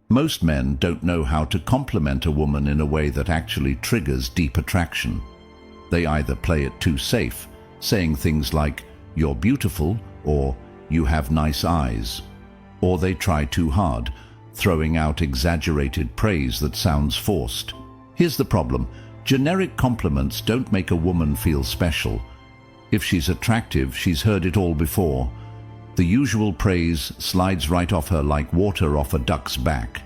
Most men don't know how to compliment a woman in a way that actually triggers deep attraction. They either play it too safe, saying things like, "You're beautiful," or "You have nice eyes." Or they try too hard, throwing out exaggerated praise that sounds forced. Here's the problem. Generic compliments don't make a woman feel special. If she's attractive, she's heard it all before. The usual praise slides right off her like water off a duck's back.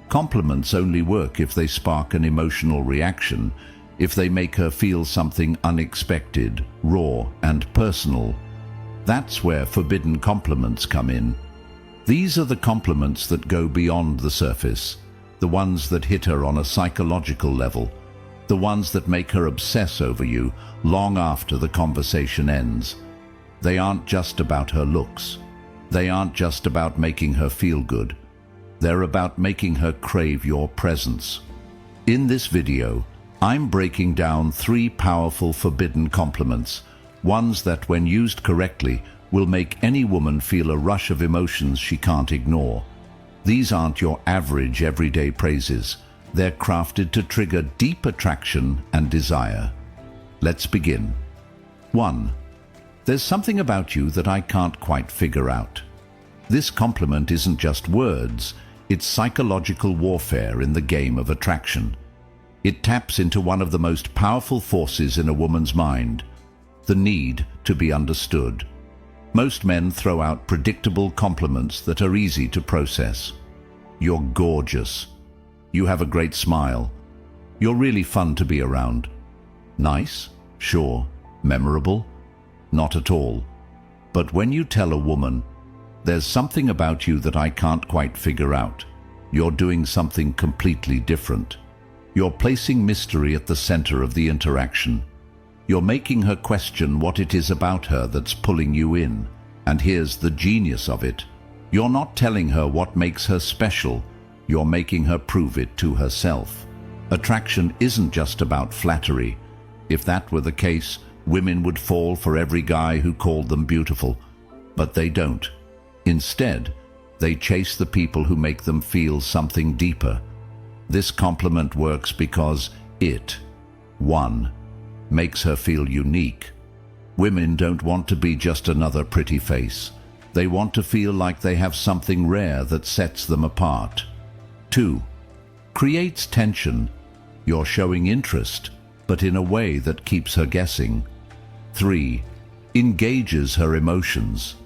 Compliments only work if they spark an emotional reaction, if they make her feel something unexpected, raw, and personal. That's where forbidden compliments come in. These are the compliments that go beyond the surface, the ones that hit her on a psychological level, the ones that make her obsess over you long after the conversation ends. They aren't just about her looks. They aren't just about making her feel good. They're about making her crave your presence. In this video, I'm breaking down 3 powerful forbidden compliments, ones that, when used correctly, will make any woman feel a rush of emotions she can't ignore. These aren't your average everyday praises. They're crafted to trigger deep attraction and desire. Let's begin. 1. There's something about you that I can't quite figure out. This compliment isn't just words, it's psychological warfare in the game of attraction. It taps into one of the most powerful forces in a woman's mind, the need to be understood. Most men throw out predictable compliments that are easy to process. "You're gorgeous." "You have a great smile." "You're really fun to be around." Nice? Sure. Memorable? Not at all. But when you tell a woman, "There's something about you that I can't quite figure out," you're doing something completely different. You're placing mystery at the center of the interaction. You're making her question what it is about her that's pulling you in. And here's the genius of it. You're not telling her what makes her special. You're making her prove it to herself. Attraction isn't just about flattery. If that were the case, women would fall for every guy who called them beautiful. But they don't. Instead, they chase the people who make them feel something deeper. This compliment works because it, 1, makes her feel unique. Women don't want to be just another pretty face. They want to feel like they have something rare that sets them apart. 2, creates tension. You're showing interest, but in a way that keeps her guessing. 3, engages her emotions.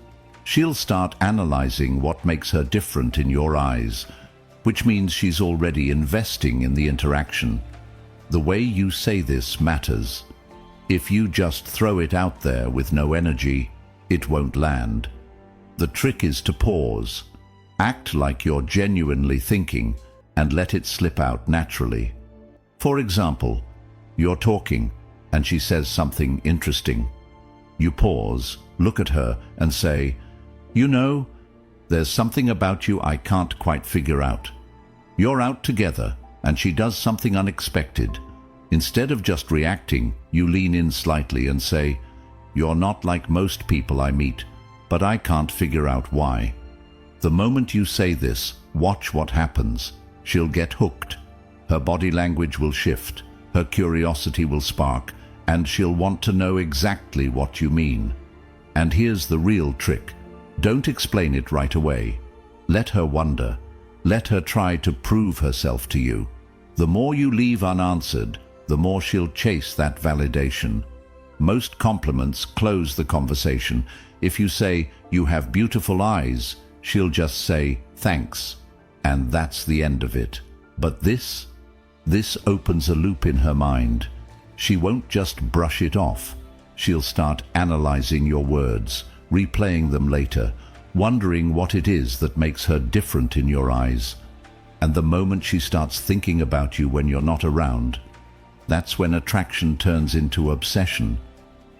She'll start analyzing what makes her different in your eyes, which means she's already investing in the interaction. The way you say this matters. If you just throw it out there with no energy, it won't land. The trick is to pause, act like you're genuinely thinking, and let it slip out naturally. For example, you're talking, and she says something interesting. You pause, look at her, and say, "You know, there's something about you I can't quite figure out." You're out together, and she does something unexpected. Instead of just reacting, you lean in slightly and say, "You're not like most people I meet, but I can't figure out why." The moment you say this, watch what happens. She'll get hooked. Her body language will shift, her curiosity will spark, and she'll want to know exactly what you mean. And here's the real trick. Don't explain it right away. Let her wonder. Let her try to prove herself to you. The more you leave unanswered, the more she'll chase that validation. Most compliments close the conversation. If you say, "You have beautiful eyes," she'll just say, "Thanks." And that's the end of it. But this opens a loop in her mind. She won't just brush it off. She'll start analyzing your words, replaying them later, wondering what it is that makes her different in your eyes. And the moment she starts thinking about you when you're not around, that's when attraction turns into obsession.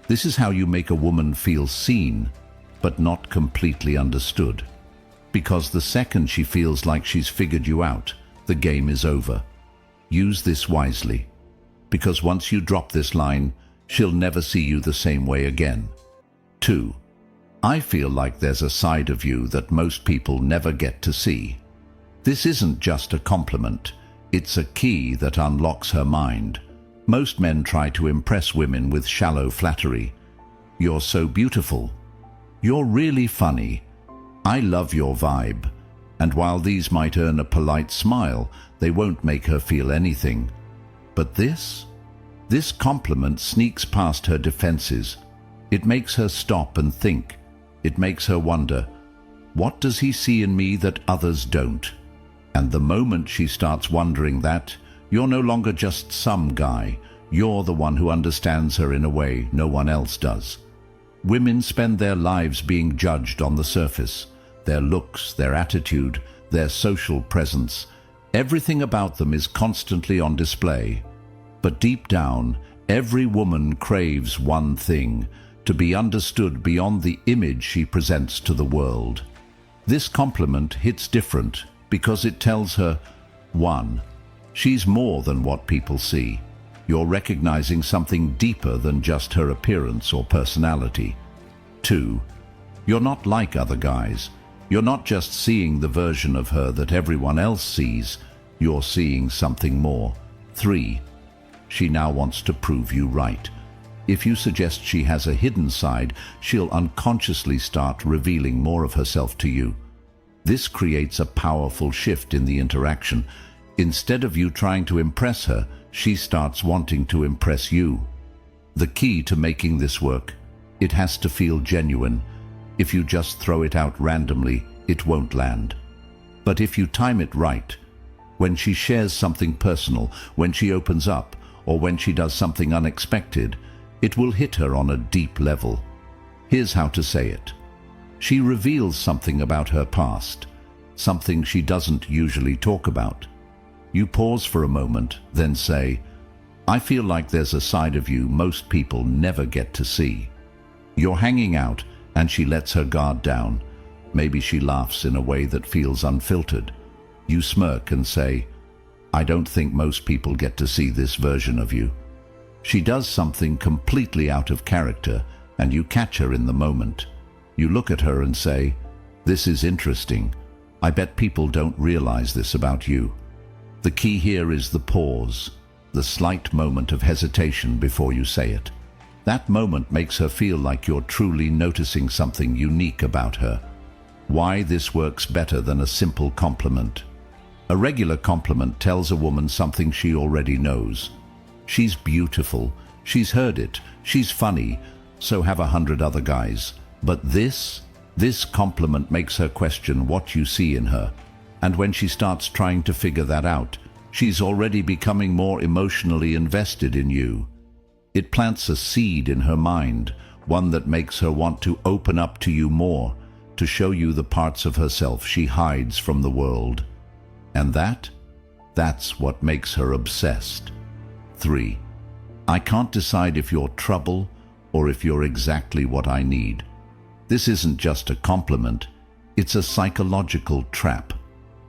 This is how you make a woman feel seen, but not completely understood. Because the second she feels like she's figured you out, the game is over. Use this wisely, because once you drop this line, she'll never see you the same way again. 2. I feel like there's a side of you that most people never get to see. This isn't just a compliment, it's a key that unlocks her mind. Most men try to impress women with shallow flattery. You're so beautiful. You're really funny. I love your vibe. And while these might earn a polite smile, they won't make her feel anything. But this compliment sneaks past her defenses. It makes her stop and think. It makes her wonder, what does he see in me that others don't? And the moment she starts wondering that, you're no longer just some guy. You're the one who understands her in a way no one else does. Women spend their lives being judged on the surface. Their looks, their attitude, their social presence. Everything about them is constantly on display. But deep down, every woman craves one thing, to be understood beyond the image she presents to the world. This compliment hits different because it tells her, 1. She's more than what people see. You're recognizing something deeper than just her appearance or personality. 2. You're not like other guys. You're not just seeing the version of her that everyone else sees. You're seeing something more. 3. She now wants to prove you right. If you suggest she has a hidden side, she'll unconsciously start revealing more of herself to you. This creates a powerful shift in the interaction. Instead of you trying to impress her, she starts wanting to impress you. The key to making this work, it has to feel genuine. If you just throw it out randomly, it won't land. But if you time it right, when she shares something personal, when she opens up, or when she does something unexpected, it will hit her on a deep level. Here's how to say it. She reveals something about her past, something she doesn't usually talk about. You pause for a moment, then say, I feel like there's a side of you most people never get to see. You're hanging out, and she lets her guard down. Maybe she laughs in a way that feels unfiltered. You smirk and say, I don't think most people get to see this version of you. She does something completely out of character, and you catch her in the moment. You look at her and say, this is interesting. I bet people don't realize this about you. The key here is the pause, the slight moment of hesitation before you say it. That moment makes her feel like you're truly noticing something unique about her. Why this works better than a simple compliment. A regular compliment tells a woman something she already knows. She's beautiful, she's heard it, she's funny, so have 100 other guys. But this compliment makes her question what you see in her. And when she starts trying to figure that out, she's already becoming more emotionally invested in you. It plants a seed in her mind, one that makes her want to open up to you more, to show you the parts of herself she hides from the world. And that's what makes her obsessed. 3. I can't decide if you're trouble or if you're exactly what I need. This isn't just a compliment, it's a psychological trap.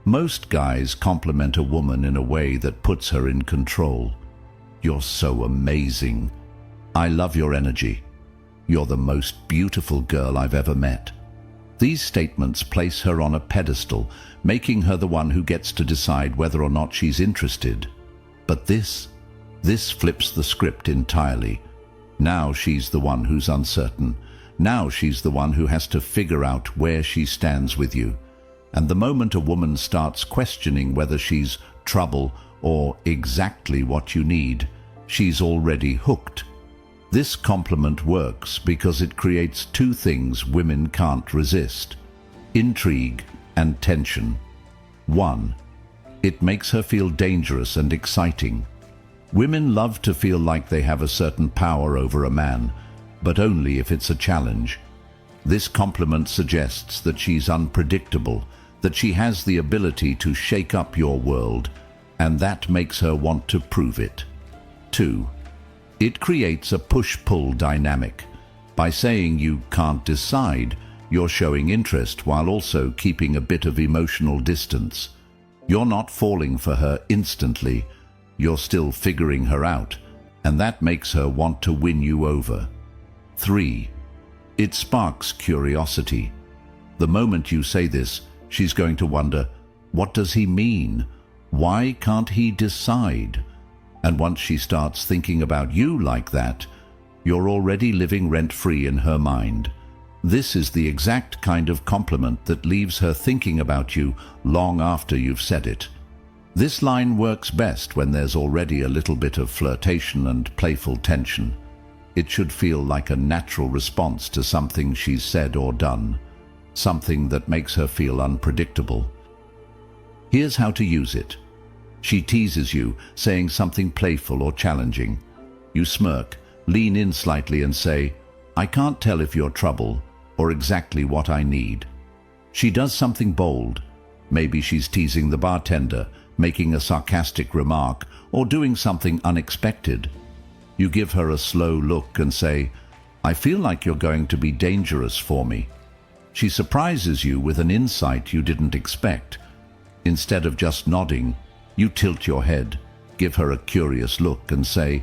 Most guys compliment a woman in a way that puts her in control. You're so amazing. I love your energy. You're the most beautiful girl I've ever met. These statements place her on a pedestal, making her the one who gets to decide whether or not she's interested. But this flips the script entirely. Now she's the one who's uncertain. Now she's the one who has to figure out where she stands with you. And the moment a woman starts questioning whether she's trouble or exactly what you need, she's already hooked. This compliment works because it creates two things women can't resist: intrigue and tension. 1. It makes her feel dangerous and exciting. Women love to feel like they have a certain power over a man, but only if it's a challenge. This compliment suggests that she's unpredictable, that she has the ability to shake up your world, and that makes her want to prove it. 2. It creates a push-pull dynamic. By saying you can't decide, you're showing interest while also keeping a bit of emotional distance. You're not falling for her instantly, you're still figuring her out, and that makes her want to win you over. 3. It sparks curiosity. The moment you say this, she's going to wonder, What does he mean? Why can't he decide? And once she starts thinking about you like that, you're already living rent-free in her mind. This is the exact kind of compliment that leaves her thinking about you long after you've said it. This line works best when there's already a little bit of flirtation and playful tension. It should feel like a natural response to something she's said or done, something that makes her feel unpredictable. Here's how to use it. She teases you, saying something playful or challenging. You smirk, lean in slightly and say, "I can't tell if you're trouble or exactly what I need." She does something bold. Maybe she's teasing the bartender, making a sarcastic remark, or doing something unexpected. You give her a slow look and say, "I feel like you're going to be dangerous for me." She surprises you with an insight you didn't expect. Instead of just nodding, you tilt your head, give her a curious look and say,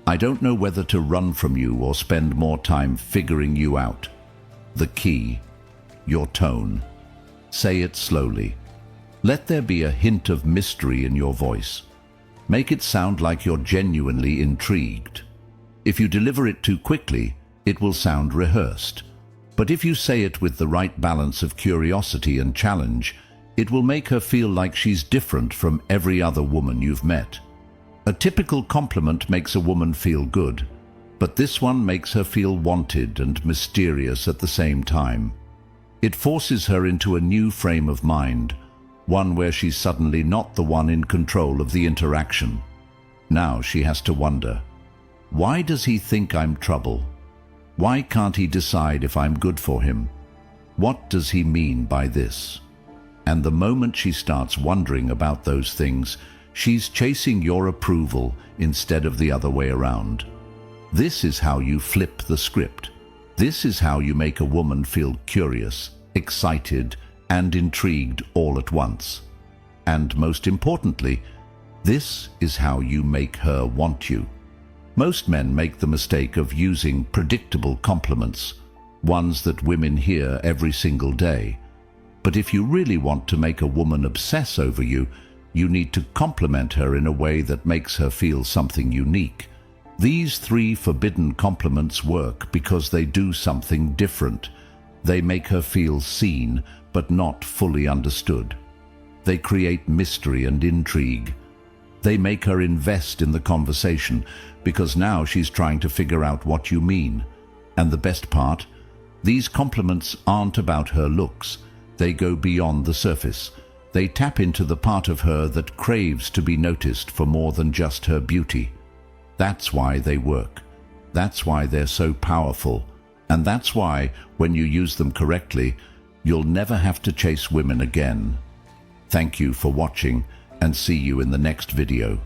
"I don't know whether to run from you or spend more time figuring you out." The key, your tone. Say it slowly. Let there be a hint of mystery in your voice. Make it sound like you're genuinely intrigued. If you deliver it too quickly, it will sound rehearsed. But if you say it with the right balance of curiosity and challenge, it will make her feel like she's different from every other woman you've met. A typical compliment makes a woman feel good, but this one makes her feel wanted and mysterious at the same time. It forces her into a new frame of mind, one where she's suddenly not the one in control of the interaction. Now she has to wonder, why does he think I'm trouble? Why can't he decide if I'm good for him? What does he mean by this? And the moment she starts wondering about those things, she's chasing your approval instead of the other way around. This is how you flip the script. This is how you make a woman feel curious, excited, and intrigued all at once. And most importantly, this is how you make her want you. Most men make the mistake of using predictable compliments, ones that women hear every single day. But if you really want to make a woman obsess over you, you need to compliment her in a way that makes her feel something unique. These 3 forbidden compliments work because they do something different. They make her feel seen, but not fully understood. They create mystery and intrigue. They make her invest in the conversation, because now she's trying to figure out what you mean. And the best part, these compliments aren't about her looks. They go beyond the surface. They tap into the part of her that craves to be noticed for more than just her beauty. That's why they work. That's why they're so powerful. And that's why, when you use them correctly, you'll never have to chase women again. Thank you for watching, and see you in the next video.